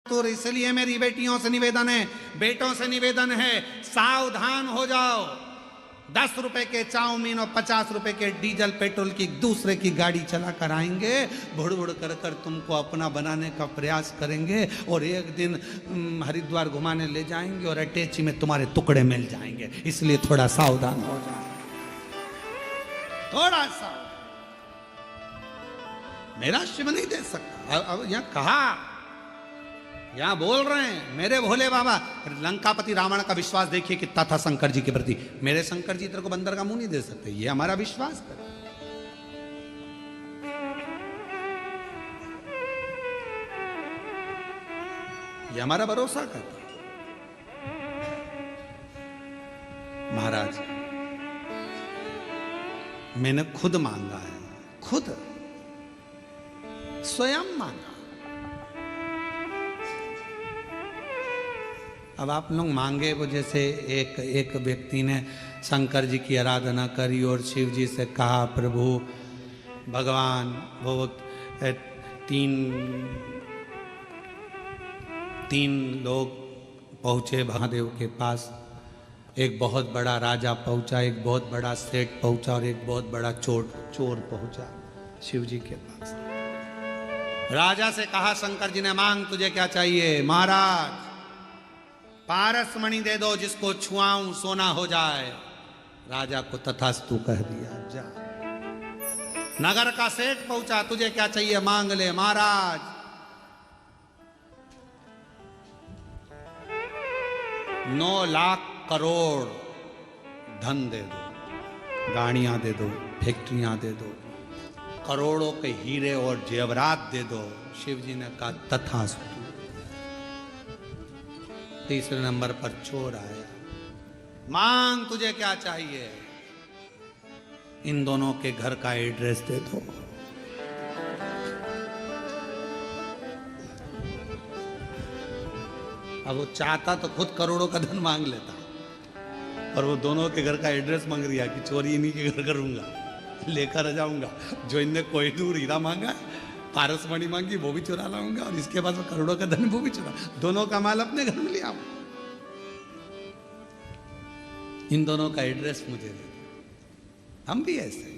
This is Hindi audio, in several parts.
तो इसलिए मेरी बेटियों से निवेदन है, बेटों से निवेदन है, सावधान हो जाओ। 10 रुपए के चाउमीन और 50 रुपए के डीजल पेट्रोल की दूसरे की गाड़ी चला कर आएंगे, बुड़ बुड़ कर कर तुमको अपना बनाने का प्रयास करेंगे और एक दिन हरिद्वार घुमाने ले जाएंगे और अटैची में तुम्हारे टुकड़े मिल जाएंगे। इसलिए थोड़ा सावधान हो जाओ, थोड़ा सा। मेरा शिव नहीं दे सकता। अब यहां कहा, यहां बोल रहे हैं मेरे भोले बाबा। लंकापति रावण का विश्वास देखिए कितना था शंकर जी के प्रति। मेरे शंकर जी तेरे को बंदर का मुंह नहीं दे सकते, ये हमारा विश्वास कर, ये हमारा भरोसा करता। महाराज मैंने खुद मांगा है, खुद स्वयं मांगा। अब आप लोग मांगे वो, जैसे एक व्यक्ति ने शंकर जी की आराधना करी और शिव जी से कहा प्रभु भगवान, वो तीन लोग पहुँचे महादेव के पास। एक बहुत बड़ा राजा पहुँचा, एक बहुत बड़ा सेठ पहुँचा और एक बहुत बड़ा चोर पहुँचा शिव जी के पास। राजा से कहा शंकर जी ने, मांग तुझे क्या चाहिए? महाराज पारस मणि दे दो, जिसको छुआऊं सोना हो जाए। राजा को तथास्तु कह दिया, जा। नगर का सेठ पहुंचा, तुझे क्या चाहिए मांग ले। महाराज 9 लाख करोड़ धन दे दो, गाड़ियां दे दो, फैक्ट्रियां दे दो, करोड़ों के हीरे और जेवरात दे दो। शिव जी ने कहा तथास्तु। तीसरे नंबर पर चोर आया, मांग तुझे क्या चाहिए? इन दोनों के घर का एड्रेस दे दो। अब वो चाहता तो खुद करोड़ों का धन मांग लेता, और वो दोनों के घर का एड्रेस मांग रहा कि चोरी इन्हीं के घर करूंगा, लेकर जाऊंगा। जो इनने कोहिनूर हीरा मांगा, पारस मणि मांगी, वो भी चुरा लाऊंगा, और इसके पास करोड़ों का धन वो भी चुरा, दोनों का माल अपने घर में ले आऊं। इन दोनों का एड्रेस मुझे दे। हम भी ऐसे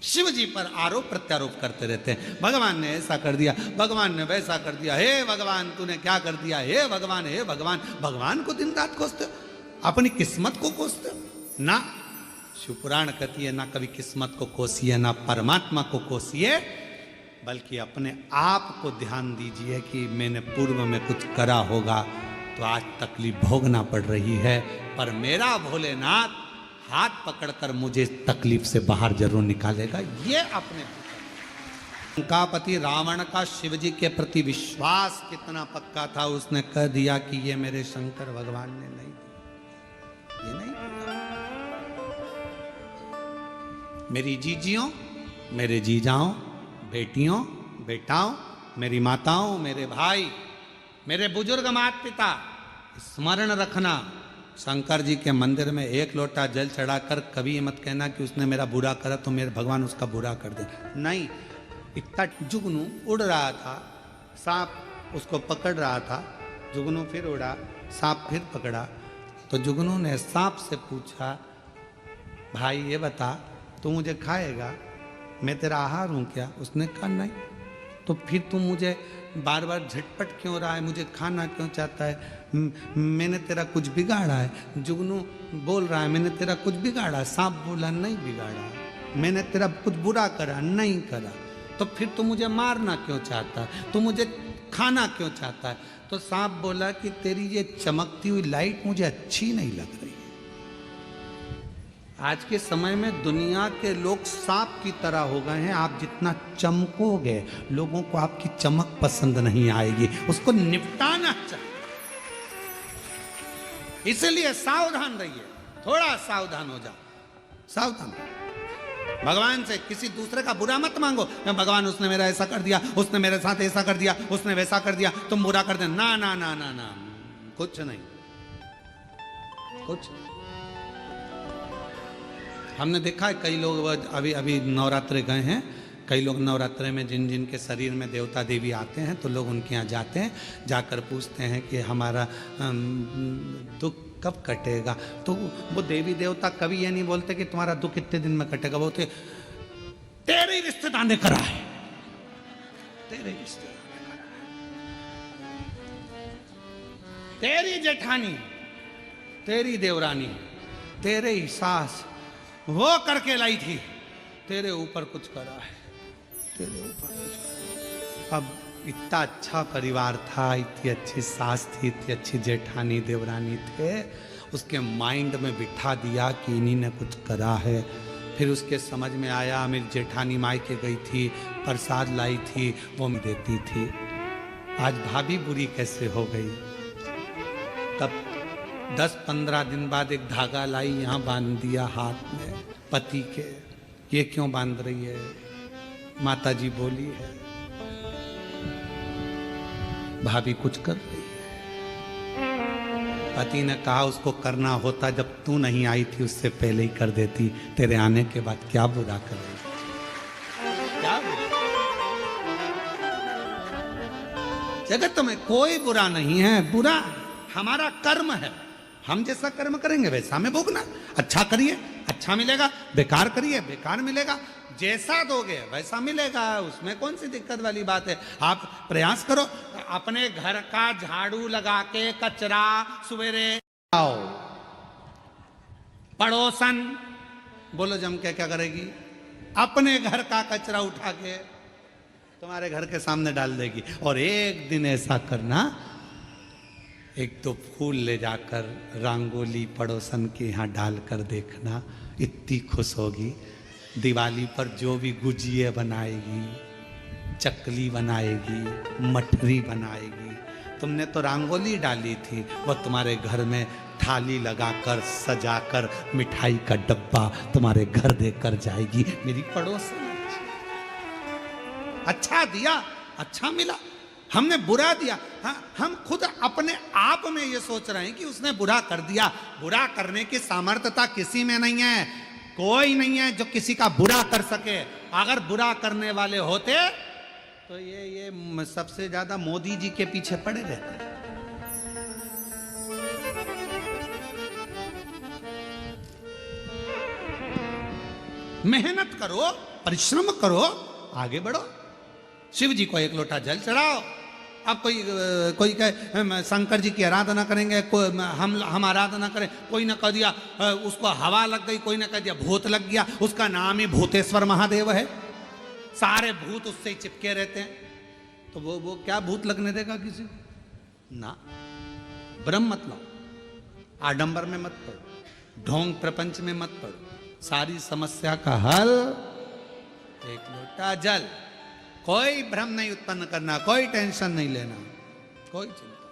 शिव जी पर आरोप प्रत्यारोप करते रहते हैं। भगवान ने ऐसा कर दिया, भगवान ने वैसा कर दिया, हे भगवान तूने क्या कर दिया, हे भगवान, हे भगवान। भगवान को दिन रात कोसते हो, अपनी किस्मत को कोसते हो ना। शिवपुराण कहती है ना कभी किस्मत को कोसिए, ना परमात्मा को कोसिए, बल्कि अपने आप को ध्यान दीजिए कि मैंने पूर्व में कुछ करा होगा तो आज तकलीफ भोगना पड़ रही है, पर मेरा भोलेनाथ हाथ पकड़कर मुझे इस तकलीफ से बाहर जरूर निकालेगा। ये अपने लंकापति रावण का शिव जी के प्रति विश्वास कितना पक्का था, उसने कह दिया कि ये मेरे शंकर भगवान ने नहीं दिया, ये नहीं दिया। मेरी जीजियों, मेरे जीजाओं, बेटियों, बेटाओं, मेरी माताओं, मेरे भाई, मेरे बुजुर्ग माता पिता, स्मरण रखना, शंकर जी के मंदिर में 1 लोटा जल चढ़ाकर कभी मत कहना कि उसने मेरा बुरा करा तो मेरे भगवान उसका बुरा कर दे। नहीं, इतना जुगनू उड़ रहा था, सांप उसको पकड़ रहा था, जुगनू फिर उड़ा, सांप फिर पकड़ा, तो जुगनू ने सांप से पूछा, भाई ये बता तू मुझे खाएगा, मैं तेरा आहार हूँ क्या? उसने कहा नहीं। तो फिर तुम मुझे बार बार झटपट क्यों रहा है, मुझे खाना क्यों चाहता है? मैंने तेरा कुछ बिगाड़ा है? जुगनू बोल रहा है मैंने तेरा कुछ बिगाड़ा? सांप बोला नहीं बिगाड़ा, मैंने तेरा कुछ बुरा करा नहीं करा। तो फिर तू मुझे मारना क्यों चाहता है, तू मुझे खाना क्यों चाहता है? तो सांप बोला कि तेरी ये चमकती हुई लाइट मुझे अच्छी नहीं लग रही। आज के समय में दुनिया के लोग सांप की तरह हो गए हैं। आप जितना चमकोगे लोगों को आपकी चमक पसंद नहीं आएगी, उसको निपटाना चाहिए। इसलिए सावधान रहिए, थोड़ा सावधान हो जाओ, सावधान। भगवान से किसी दूसरे का बुरा मत मांगो, भगवान उसने मेरा ऐसा कर दिया, उसने मेरे साथ ऐसा कर दिया, उसने वैसा कर दिया, तुम बुरा कर दे। ना ना ना ना ना, कुछ नहीं, कुछ। हमने देखा है कई लोग अभी अभी नवरात्रे गए हैं कई लोग नवरात्रे में जिन जिन के शरीर में देवता देवी आते हैं तो लोग उनके यहाँ जाते हैं, जाकर पूछते हैं कि हमारा दुख कब कटेगा। तो वो देवी देवता कभी ये नहीं बोलते कि तुम्हारा दुख कितने दिन में कटेगा, बोलते तेरे रिश्तेदार ने करा है, तेरे रिश्तेदार ने करा है, तेरी जेठानी, तेरी देवरानी, तेरे ही सास वो करके लाई थी, तेरे ऊपर कुछ करा है, तेरे ऊपर कुछ करा। अब इतना अच्छा परिवार था, इतनी अच्छी सास थी, इतनी अच्छी जेठानी देवरानी थे, उसके माइंड में बिठा दिया कि इन्हीं ने कुछ करा है। फिर उसके समझ में आया, मेरी जेठानी मायके गई थी, प्रसाद लाई थी, वो मैं देती थी, आज भाभी बुरी कैसे हो गई। तब 10-15 दिन बाद एक धागा लाई, यहाँ बांध दिया हाथ में पति के। ये क्यों बांध रही है? माता जी बोली है भाभी कुछ कर रही है। पति ने कहा उसको करना होता जब तू नहीं आई थी उससे पहले ही कर देती, तेरे आने के बाद क्या बुरा कर रही, क्या बुरा? जगत में कोई बुरा नहीं है, बुरा हमारा कर्म है। हम जैसा कर्म करेंगे वैसा हमें भोगना। अच्छा करिए अच्छा मिलेगा, बेकार करिए बेकार मिलेगा, जैसा दोगे वैसा मिलेगा, उसमें कौन सी दिक्कत वाली बात है। आप प्रयास करो, अपने घर का झाड़ू लगा के कचरा सवेरे आओ, पड़ोसन बोलो जम के क्या करेगी, अपने घर का कचरा उठा के तुम्हारे घर के सामने डाल देगी। और एक दिन ऐसा करना, एक तो फूल ले जाकर रंगोली पड़ोसन के यहाँ डालकर देखना, इतनी खुश होगी। दिवाली पर जो भी गुजिया बनाएगी, चकली बनाएगी, मठरी बनाएगी, तुमने तो रंगोली डाली थी, वो तुम्हारे घर में थाली लगाकर सजाकर मिठाई का डब्बा तुम्हारे घर देकर जाएगी। मेरी पड़ोसन अच्छा दिया, अच्छा मिला, हमने बुरा दिया। हाँ, हम खुद अपने आप में ये सोच रहे हैं कि उसने बुरा कर दिया। बुरा करने की सामर्थ्यता किसी में नहीं है, कोई नहीं है जो किसी का बुरा कर सके। अगर बुरा करने वाले होते तो ये सबसे ज्यादा मोदी जी के पीछे पड़े रहते। मेहनत करो, परिश्रम करो, आगे बढ़ो। शिव जी को एक लोटा जल चढ़ाओ। अब कोई कहे शंकर जी की आराधना करेंगे, कोई हम आराधना करें, कोई ने कह दिया उसको हवा लग गई, कोई ने कह दिया भूत लग गया, उसका नाम ही भूतेश्वर महादेव है, सारे भूत उससे ही चिपके रहते हैं। तो वो क्या भूत लगने देगा किसी को ना। ब्रह्म मत लो, आडंबर में मत पड़ो, ढोंग प्रपंच में मत पड़ो। सारी समस्या का हल एक लोटा जल। कोई भ्रम नहीं उत्पन्न करना, कोई टेंशन नहीं लेना, कोई चिंता।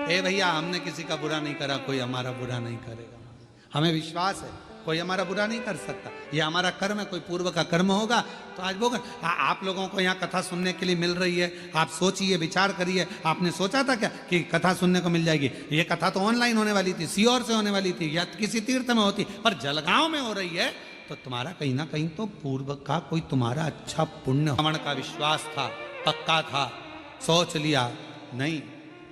ए भैया हमने किसी का बुरा नहीं करा, कोई हमारा बुरा नहीं करेगा। हमें विश्वास है कोई हमारा बुरा नहीं कर सकता, ये हमारा कर्म है। कोई पूर्व का कर्म होगा तो आज वो आप लोगों को यहाँ कथा सुनने के लिए मिल रही है। आप सोचिए, विचार करिए, आपने सोचा था क्या कि कथा सुनने को मिल जाएगी? ये कथा तो ऑनलाइन होने वाली थी, सीहोर से होने वाली थी, या किसी तीर्थ में होती, पर जलगांव में हो रही है। तो तुम्हारा कहीं ना कहीं तो पूर्व का कोई तुम्हारा अच्छा पुण्य। रावण का विश्वास था, पक्का था, सोच लिया नहीं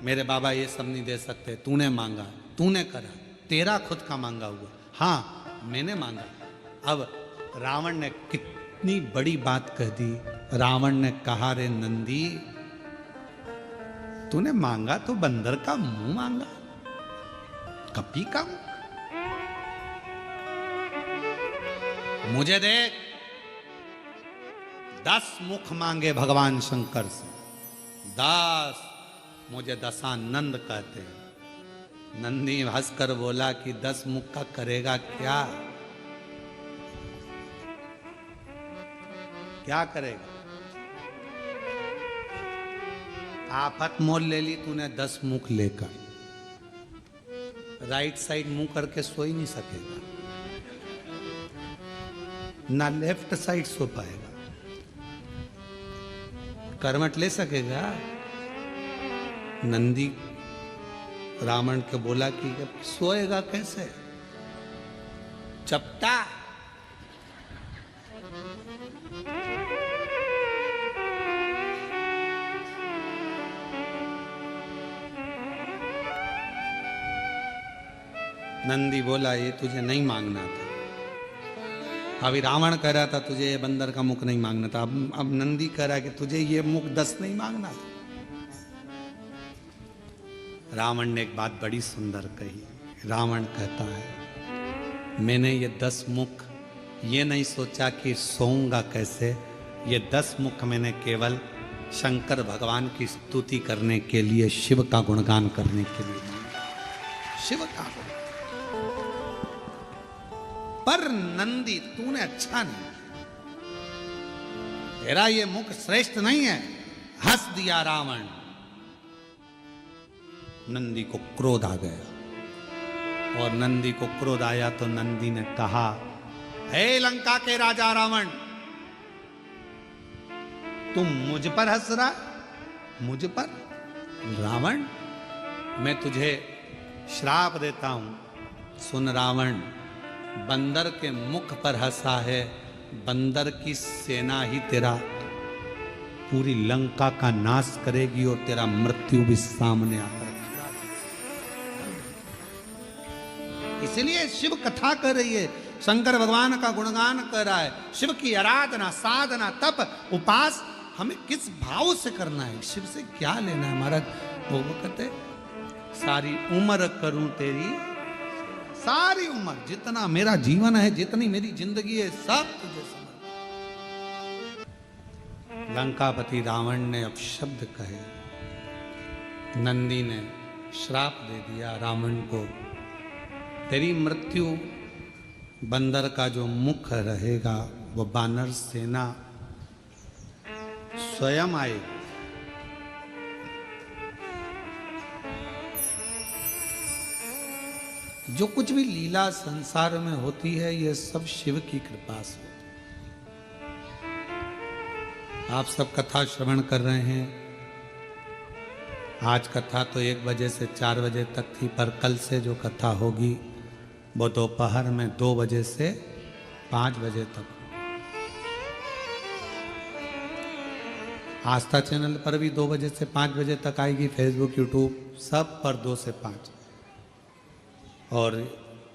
मेरे बाबा ये सब नहीं दे सकते, तूने मांगा, तूने करा, तेरा खुद का मांगा हुआ। हाँ मैंने मांगा। अब रावण ने कितनी बड़ी बात कह दी। रावण ने कहा रे नंदी तूने मांगा तो बंदर का मुंह मांगा, कपी का मुंह। मुझे देख 10 मुख मांगे भगवान शंकर से, 10। मुझे दशानंद कहते हैं। नंदी हंसकर बोला कि 10 मुख का करेगा क्या? क्या करेगा? आफत मोल ले ली तूने 10 मुख लेकर, राइट साइड मुंह करके सो ही नहीं सकेगा, ना लेफ्ट साइड सो पाएगा, करवट ले सकेगा। नंदी रावण के बोला कि अब सोएगा कैसे? चपटा नंदी बोला ये तुझे नहीं मांगना था। अभी रावण कह रहा था तुझे ये बंदर का मुख नहीं मांगना था, अब नंदी कह रहा है कि तुझे ये मुख 10 नहीं मांगना था। रावण ने एक बात बड़ी सुंदर कही। रावण कहता है मैंने ये 10 मुख ये नहीं सोचा कि सोऊंगा कैसे, ये 10 मुख मैंने केवल शंकर भगवान की स्तुति करने के लिए, शिव का गुणगान करने के लिए, शिव का गुणगान। पर नंदी तूने अच्छा नहीं, तेरा ये मुख श्रेष्ठ नहीं है। हंस दिया रावण। नंदी को क्रोध आ गया, और नंदी को क्रोध आया तो नंदी ने कहा हे लंका के राजा रावण, तुम मुझ पर हंस रहा, मुझ पर? रावण मैं तुझे श्राप देता हूं, सुन रावण, बंदर के मुख पर हंसा है, बंदर की सेना ही तेरा पूरी लंका का नाश करेगी और तेरा मृत्यु भी सामने आकर खड़ा है। इसलिए शिव कथा कर रही है, शंकर भगवान का गुणगान कर रहा है। शिव की आराधना, साधना, तप, उपास हमें किस भाव से करना है, शिव से क्या लेना है। महाराज वो कहते सारी उम्र करूं तेरी, सारी उम्र जितना मेरा जीवन है, जितनी मेरी जिंदगी है, सब तुझे समर्पित। लंकापति रावण ने अब शब्द कहे, नंदी ने श्राप दे दिया रावण को, तेरी मृत्यु बंदर का जो मुख रहेगा वो बानर सेना स्वयं आएगी। जो कुछ भी लीला संसार में होती है ये सब शिव की कृपा से होती है। आप सब कथा श्रवण कर रहे हैं। आज कथा तो 1 बजे से 4 बजे तक थी, पर कल से जो कथा होगी वो दोपहर में 2 बजे से 5 बजे तक। आस्था चैनल पर भी 2 बजे से 5 बजे तक आएगी, फेसबुक, यूट्यूब सब पर 2 से 5। और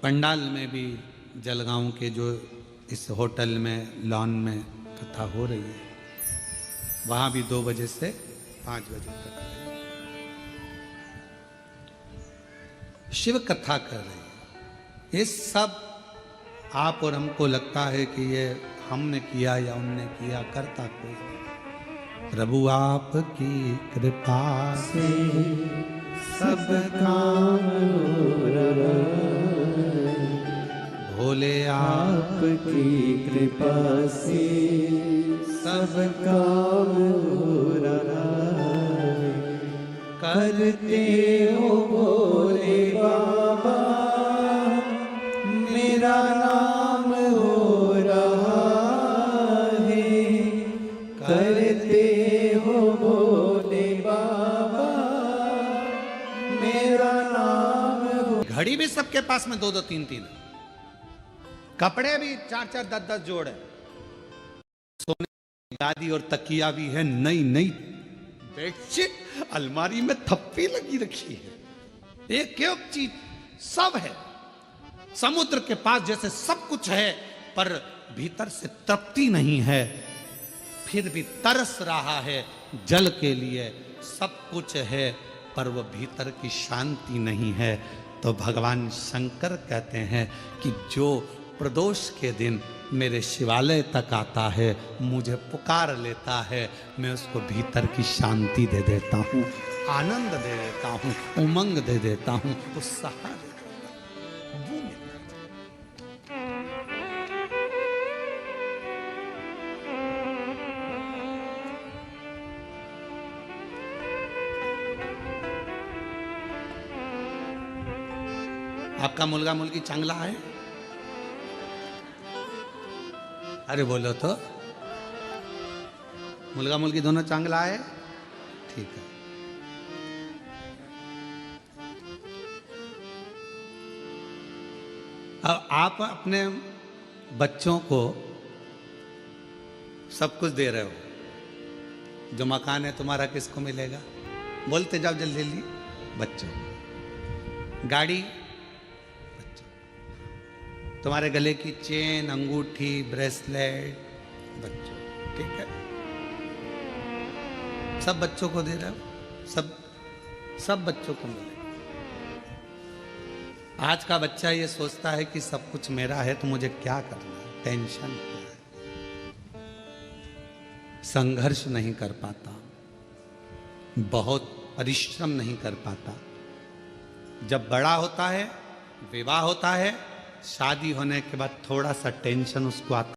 पंडाल में भी जलगांव के जो इस होटल में लॉन में कथा हो रही है, वहाँ भी 2 बजे से 5 बजे तक शिव कथा कर रही है। ये सब आप और हमको लगता है कि ये हमने किया या उनने किया, करता कोई नहीं। प्रभु आपकी कृपा से सब काम हो रहा है, भोले आपकी कृपा से सब काम हो रहा है। करते हो भोले बाबा मेरा नाम हो रहा है, करते हो भोले बाबा मेरा नाम हो। घड़ी भी सबके पास में 2-2 3-3 है, कपड़े भी 4-4 10-10 जोड़ है, सोने की गादी और तकिया भी है, नई नई बेडशीट अलमारी में थप्पी लगी रखी है, एक चीज सब है। समुद्र के पास जैसे सब कुछ है पर भीतर से तृप्ति नहीं है, फिर भी तरस रहा है जल के लिए। सब कुछ है पर वो भीतर की शांति नहीं है। तो भगवान शंकर कहते हैं कि जो प्रदोष के दिन मेरे शिवालय तक आता है, मुझे पुकार लेता है, मैं उसको भीतर की शांति दे देता हूँ, आनंद दे देता हूँ, उमंग दे देता हूँ, उत्साह दे देता हूँ। आपका मुलगा मुलगी चांगला है? अरे बोलो तो, मुलगा मुलगी दोनों चांगला है? ठीक है। अब आप अपने बच्चों को सब कुछ दे रहे हो, जो मकान है तुम्हारा किसको मिलेगा? बोलते जाओ जल्दी जल्दी। बच्चों। गाड़ी, बच्चों। तुम्हारे गले की चेन, अंगूठी, ब्रेसलेट बच्चों, ठीक है, सब बच्चों को दे रहे हो, सब बच्चों को मिले। आज का बच्चा ये सोचता है कि सब कुछ मेरा है तो मुझे क्या करना है, टेंशन क्या है, संघर्ष नहीं कर पाता, बहुत परिश्रम नहीं कर पाता। जब बड़ा होता है, विवाह होता है, शादी होने के बाद थोड़ा सा टेंशन उसको आता